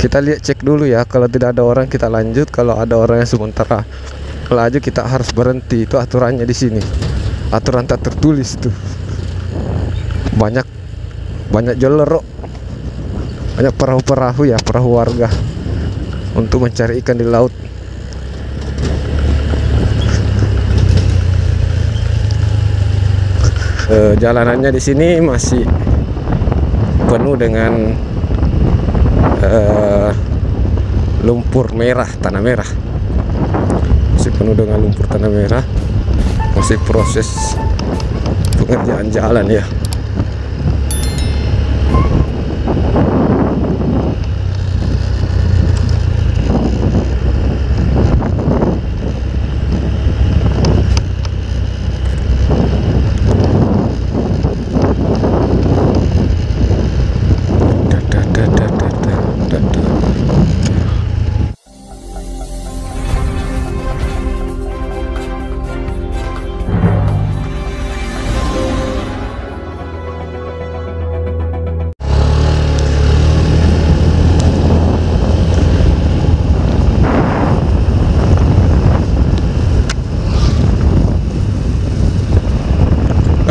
Kita lihat, cek dulu ya. Kalau tidak ada orang kita lanjut, kalau ada orang yang sementara laju kita harus berhenti. Itu aturannya di sini. Aturan tak tertulis tuh. Banyak jolero, banyak perahu-perahu ya, perahu warga untuk mencari ikan di laut. Jalanannya di sini masih penuh dengan lumpur merah, tanah merah. Masih penuh dengan lumpur tanah merah. Masih proses pengerjaan jalan ya.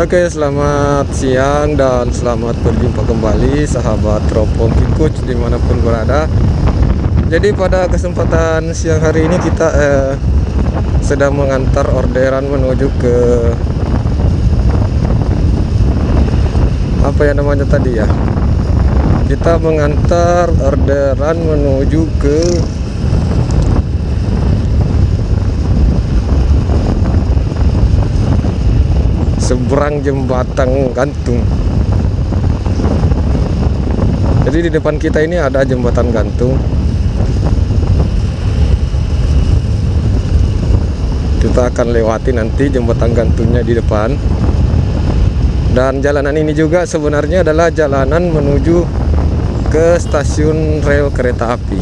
Oke, selamat siang dan selamat berjumpa kembali sahabat teropong Coach dimanapun berada. Jadi pada kesempatan siang hari ini kita sedang mengantar orderan menuju ke apa ya namanya tadi ya. Kita mengantar orderan menuju ke seberang jembatan gantung. Jadi di depan kita ini ada jembatan gantung. Kita akan lewati nanti jembatan gantungnya di depan. Dan jalanan ini juga sebenarnya adalah jalanan menuju ke stasiun rel kereta api.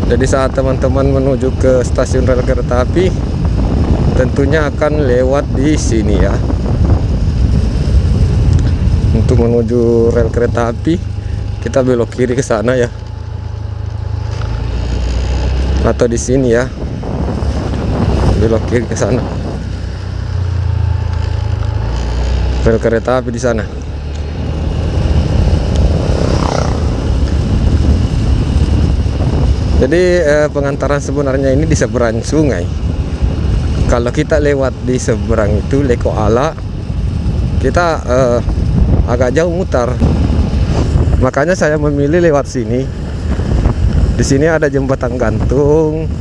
Jadi saat teman-teman menuju ke stasiun rel kereta api, tentunya akan lewat di sini ya. Untuk menuju rel kereta api, kita belok kiri ke sana ya. Atau di sini ya. Belok kiri ke sana. Rel kereta api di sana. Jadi pengantaran sebenarnya ini di seberang sungai. Kalau kita lewat di seberang itu Leko Ala, kita agak jauh mutar. Makanya saya memilih lewat sini. Di sini ada jembatan gantung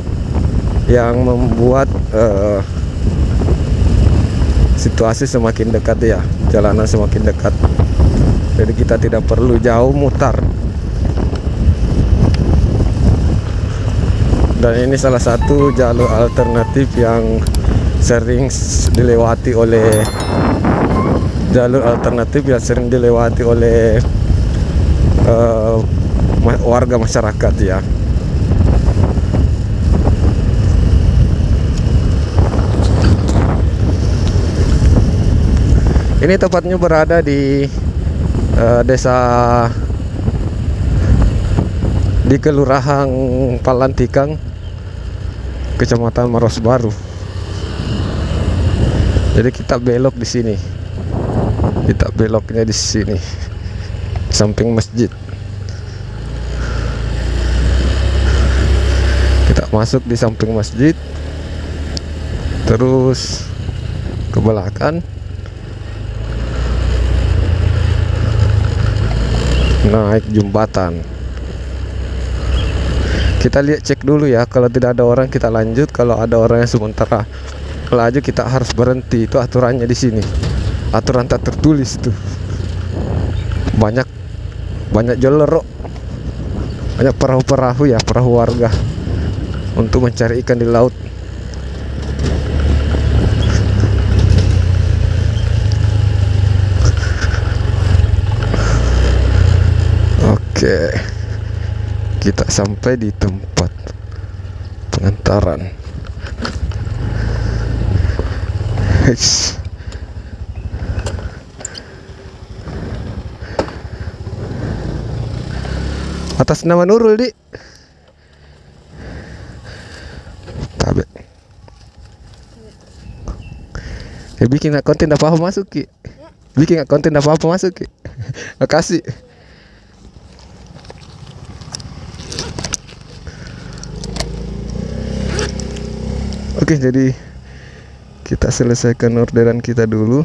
yang membuat situasi semakin dekat ya, jalanan semakin dekat. Jadi kita tidak perlu jauh mutar. Dan ini salah satu jalur alternatif yang sering dilewati oleh warga masyarakat ya. Ini tepatnya berada di desa di Kelurahan Palantikang, Kecamatan Maros Baru. Jadi kita belok di sini. Kita beloknya di sini, samping masjid. Kita masuk di samping masjid, terus ke belakang, naik jembatan. Kita lihat, cek dulu ya. Kalau tidak ada orang kita lanjut, kalau ada orang yang sementara laju kita harus berhenti. Itu aturannya di sini. Aturan tak tertulis tuh. Banyak jolero, banyak perahu-perahu ya, perahu warga untuk mencari ikan di laut. Oke, kita sampai di tempat pengantaran. Atas nama Nurul, Di. Tabe. Bikin konten apa masuk, Ki? Bikin konten apa masuk, Ki? Makasih. Oke, jadi kita selesaikan orderan kita dulu.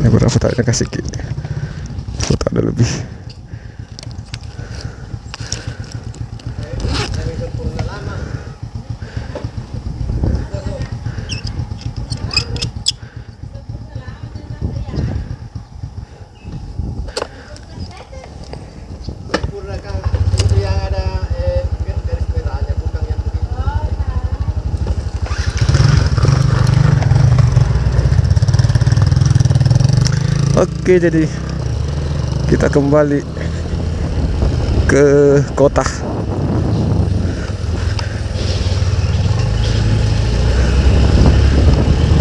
Ini berapa fotonya kasih, Ki? Foto ada lebih. Oke, jadi kita kembali ke kota.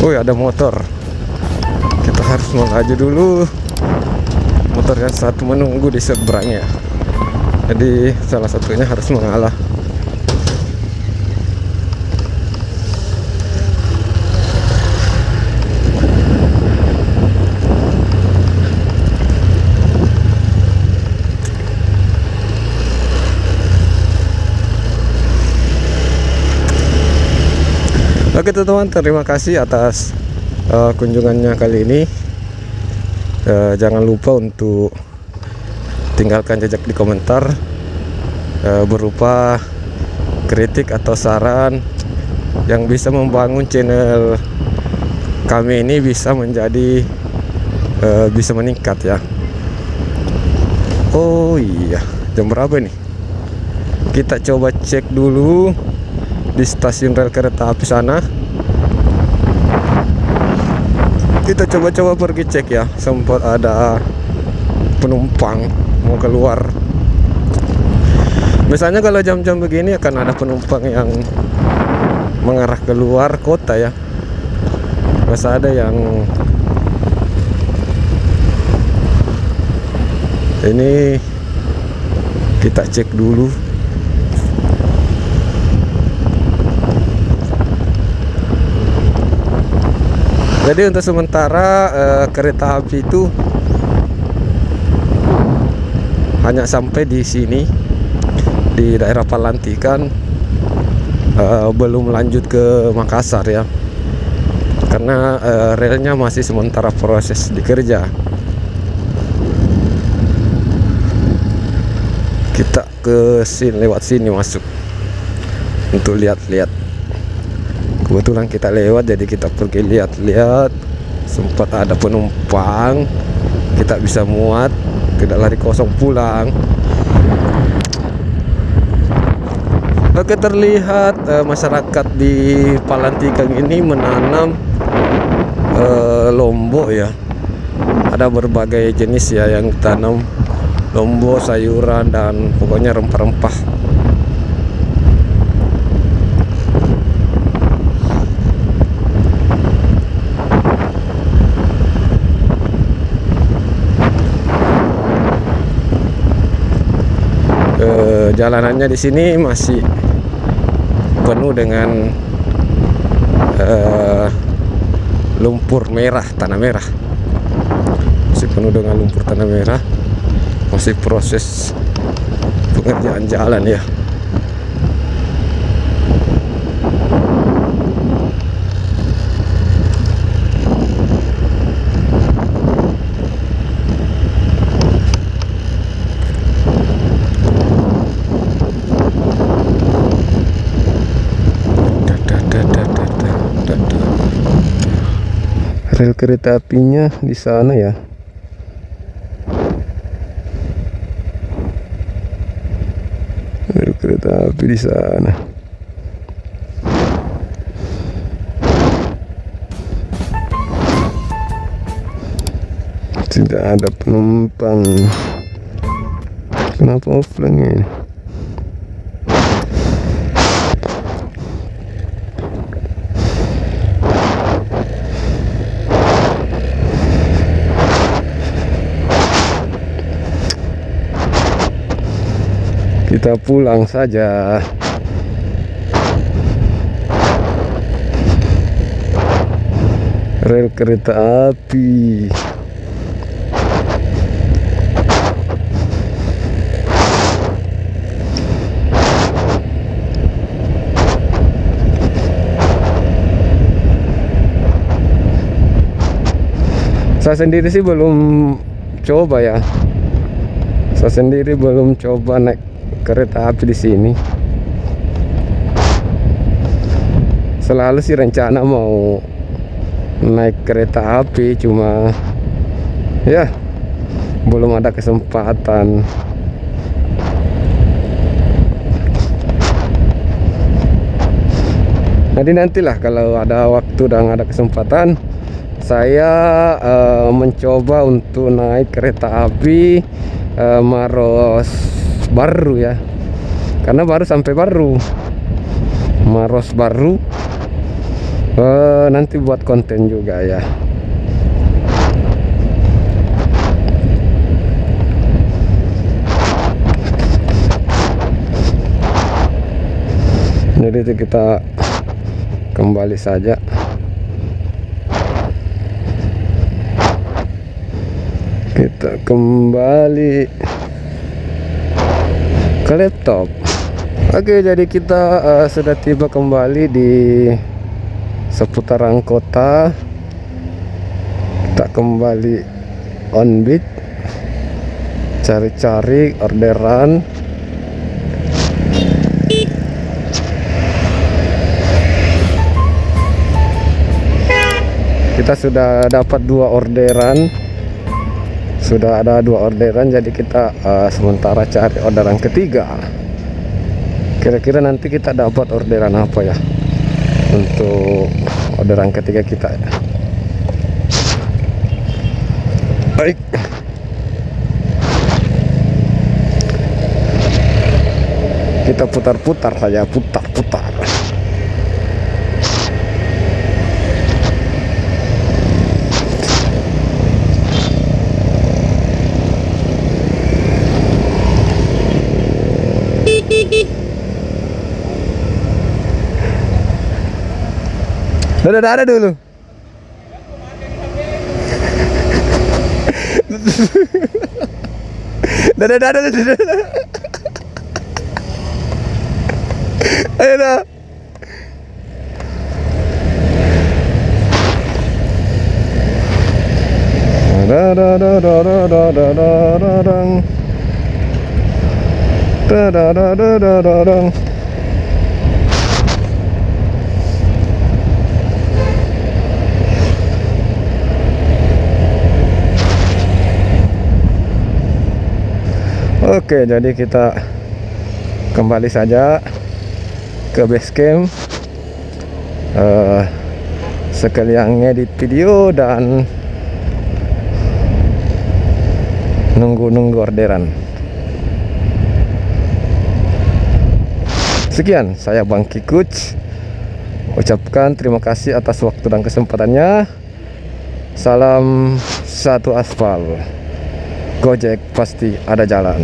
Oh, ada motor. Kita harus melaju dulu. Motor yang satu menunggu di seberangnya. Jadi salah satunya harus mengalah. Oke teman-teman, terima kasih atas kunjungannya kali ini. Jangan lupa untuk tinggalkan jejak di komentar berupa kritik atau saran yang bisa membangun channel kami ini bisa menjadi bisa meningkat ya. Oh iya, jam berapa nih? Kita coba cek dulu di stasiun rel kereta api sana. Kita coba-coba pergi cek ya. Sempat ada penumpang mau keluar. Biasanya kalau jam-jam begini akan ada penumpang yang mengarah keluar kota ya. Masa ada yang ini kita cek dulu. Jadi untuk sementara kereta api itu hanya sampai di sini di daerah Palantikan, belum lanjut ke Makassar ya, karena relnya masih sementara proses dikerja. Kita ke sini, lewat sini masuk untuk lihat-lihat. Kebetulan kita lewat, jadi kita pergi lihat-lihat. Sempat ada penumpang, kita bisa muat, tidak lari kosong pulang. Oke, terlihat masyarakat di Palantikan ini menanam lombok ya. Ada berbagai jenis ya yang ditanam, lombok, sayuran, dan pokoknya rempah-rempah. Jalanannya di sini masih penuh dengan lumpur merah, tanah merah. Masih penuh dengan lumpur tanah merah. Masih proses pengerjaan jalan ya. Rel kereta apinya di sana ya. Rel kereta api di sana. Tidak ada penumpang. Kenapa offline ini? Kita pulang saja. Rel kereta api. Saya sendiri sih belum coba ya. Saya sendiri belum coba naik kereta api di sini. Selalu sih rencana mau naik kereta api, cuma ya belum ada kesempatan. Jadi nantilah kalau ada waktu dan ada kesempatan, saya mencoba untuk naik kereta api Maros Baru ya, karena baru sampai Maros Baru. Nanti buat konten juga ya. Jadi itu kita kembali saja. Kita kembali ke laptop. Oke, jadi kita sudah tiba kembali di seputaran kota. Kita kembali on beat, cari-cari orderan. Kita sudah dapat 2 orderan. Sudah ada 2 orderan, jadi kita sementara cari orderan ketiga. Kira-kira nanti kita dapat orderan apa ya untuk orderan ketiga kita ya. Baik, kita putar-putar saja, putar-putar. Dadah dulu. Dadah. Ayo dah. Oke, jadi kita kembali saja ke base camp, sekalian ngedit video dan nunggu orderan. Sekian, saya Bang Kikuch ucapkan terima kasih atas waktu dan kesempatannya. Salam satu aspal. Gojek pasti ada jalan.